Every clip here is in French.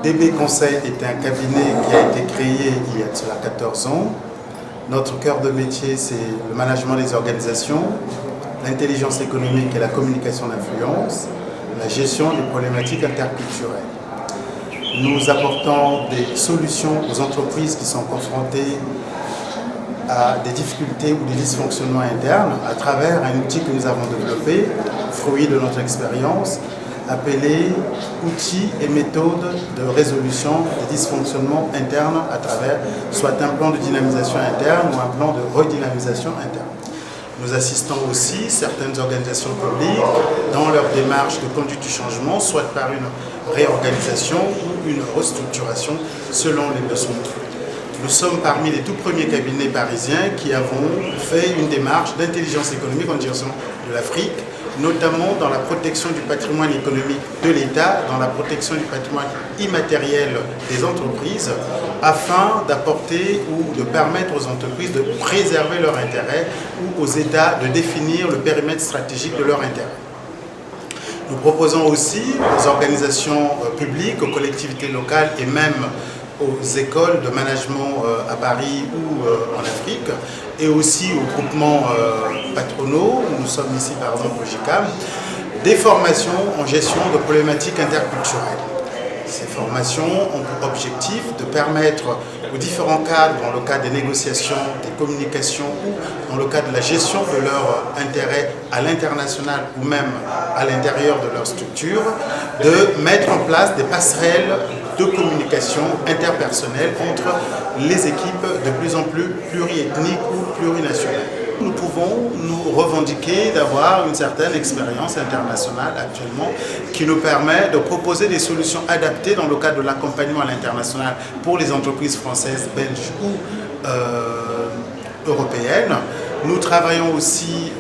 DB Conseil est un cabinet qui a été créé il y a de cela 14 ans. Notre cœur de métier, c'est le management des organisations, l'intelligence économique et la communication d'influence, la gestion des problématiques interculturelles. Nous apportons des solutions aux entreprises qui sont confrontées à des difficultés ou des dysfonctionnements internes à travers un outil que nous avons développé, fruit de notre expérience, appelé outils et méthodes de résolution des dysfonctionnements internes à travers soit un plan de dynamisation interne ou un plan de redynamisation interne. Nous assistons aussi certaines organisations publiques dans leur démarche de conduite du changement, soit par une réorganisation ou une restructuration selon les besoins. Nous sommes parmi les tout premiers cabinets parisiens qui avons fait une démarche d'intelligence économique en direction de l'Afrique, notamment dans la protection du patrimoine économique de l'État, dans la protection du patrimoine immatériel des entreprises, afin d'apporter ou de permettre aux entreprises de préserver leurs intérêts ou aux États de définir le périmètre stratégique de leurs intérêts. Nous proposons aussi aux organisations publiques, aux collectivités locales et même aux écoles de management à Paris ou en Afrique, et aussi aux groupements patronaux, nous sommes ici par exemple au GICAM, des formations en gestion de problématiques interculturelles. Ces formations ont pour objectif de permettre aux différents cadres, dans le cadre des négociations, des communications ou dans le cadre de la gestion de leurs intérêts à l'international ou même à l'intérieur de leur structure, de mettre en place des passerelles de communication interpersonnelle entre les équipes de plus en plus pluriethniques ou plurinationales. Nous pouvons nous revendiquer d'avoir une certaine expérience internationale actuellement qui nous permet de proposer des solutions adaptées dans le cadre de l'accompagnement à l'international pour les entreprises françaises, belges ou européennes. Nous travaillons aussi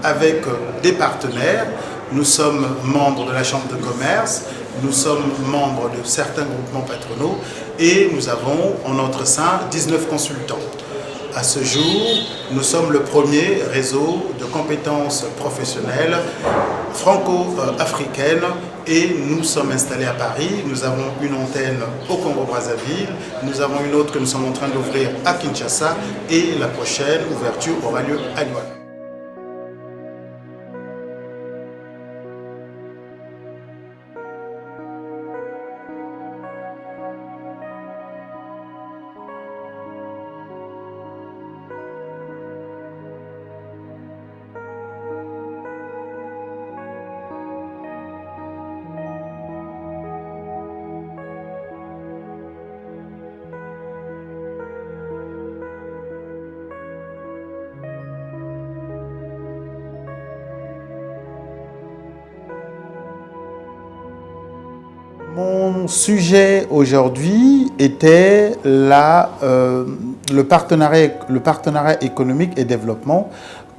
avec des partenaires. Nous sommes membres de la Chambre de commerce, nous sommes membres de certains groupements patronaux et nous avons en notre sein 19 consultants. À ce jour, nous sommes le premier réseau de compétences professionnelles franco-africaines et nous sommes installés à Paris. Nous avons une antenne au Congo-Brazzaville, nous avons une autre que nous sommes en train d'ouvrir à Kinshasa et la prochaine ouverture aura lieu à Douala. Mon sujet aujourd'hui était le partenariat économique et développement.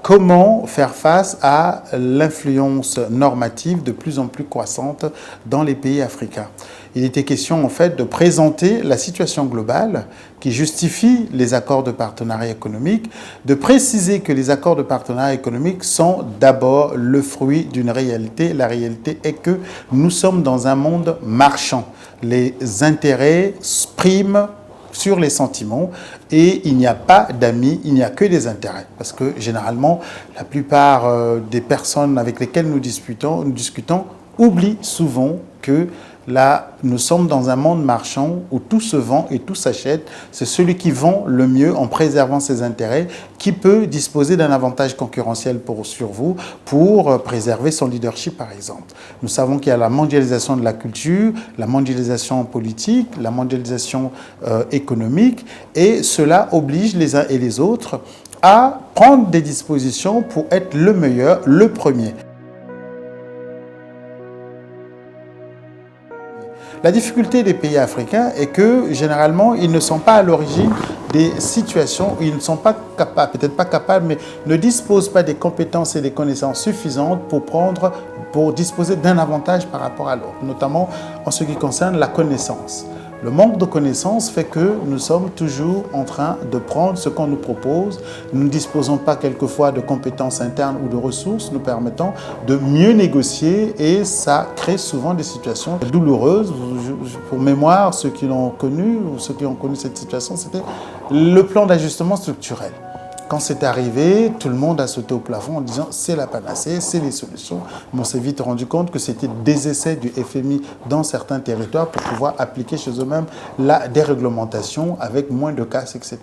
Comment faire face à l'influence normative de plus en plus croissante dans les pays africains. Il était question en fait de présenter la situation globale qui justifie les accords de partenariat économique, de préciser que les accords de partenariat économique sont d'abord le fruit d'une réalité. La réalité est que nous sommes dans un monde marchand. Les intérêts priment sur les sentiments et il n'y a pas d'amis, il n'y a que des intérêts. Parce que généralement, la plupart des personnes avec lesquelles nous discutons oublient souvent que là, nous sommes dans un monde marchand où tout se vend et tout s'achète. C'est celui qui vend le mieux en préservant ses intérêts qui peut disposer d'un avantage concurrentiel sur vous pour préserver son leadership, par exemple. Nous savons qu'il y a la mondialisation de la culture, la mondialisation politique, la mondialisation économique et cela oblige les uns et les autres à prendre des dispositions pour être le meilleur, le premier. La difficulté des pays africains est que, généralement, ils ne sont pas à l'origine des situations où ils ne sont pas capables, peut-être pas capables, mais ne disposent pas des compétences et des connaissances suffisantes pour disposer d'un avantage par rapport à l'autre, notamment en ce qui concerne la connaissance. Le manque de connaissances fait que nous sommes toujours en train de prendre ce qu'on nous propose. Nous ne disposons pas quelquefois de compétences internes ou de ressources nous permettant de mieux négocier et ça crée souvent des situations douloureuses. pour mémoire, ceux qui l'ont connu, ou ceux qui ont connu cette situation, c'était le plan d'ajustement structurel. Quand c'est arrivé, tout le monde a sauté au plafond en disant c'est la panacée, c'est les solutions. Mais on s'est vite rendu compte que c'était des essais du FMI dans certains territoires pour pouvoir appliquer chez eux-mêmes la déréglementation avec moins de casse, etc.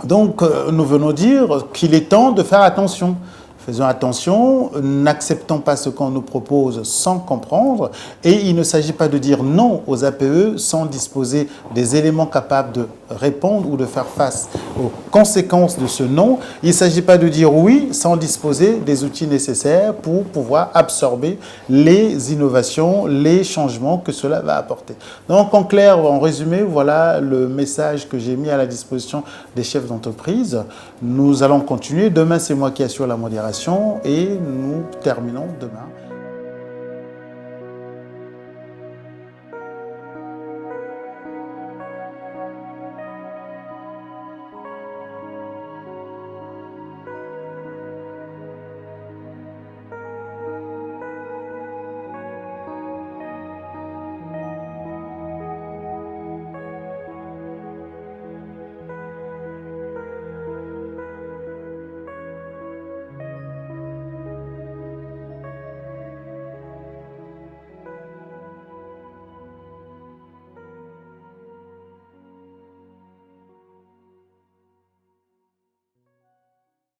Donc, nous venons dire qu'il est temps de faire attention. Faisons attention, n'acceptons pas ce qu'on nous propose sans comprendre. Et il ne s'agit pas de dire non aux APE sans disposer des éléments capables de répondre ou de faire face aux conséquences de ce non. Il ne s'agit pas de dire oui sans disposer des outils nécessaires pour pouvoir absorber les innovations, les changements que cela va apporter. Donc, en clair, en résumé, voilà le message que j'ai mis à la disposition des chefs d'entreprise. Nous allons continuer. Demain, c'est moi qui assure la modération et nous terminons demain.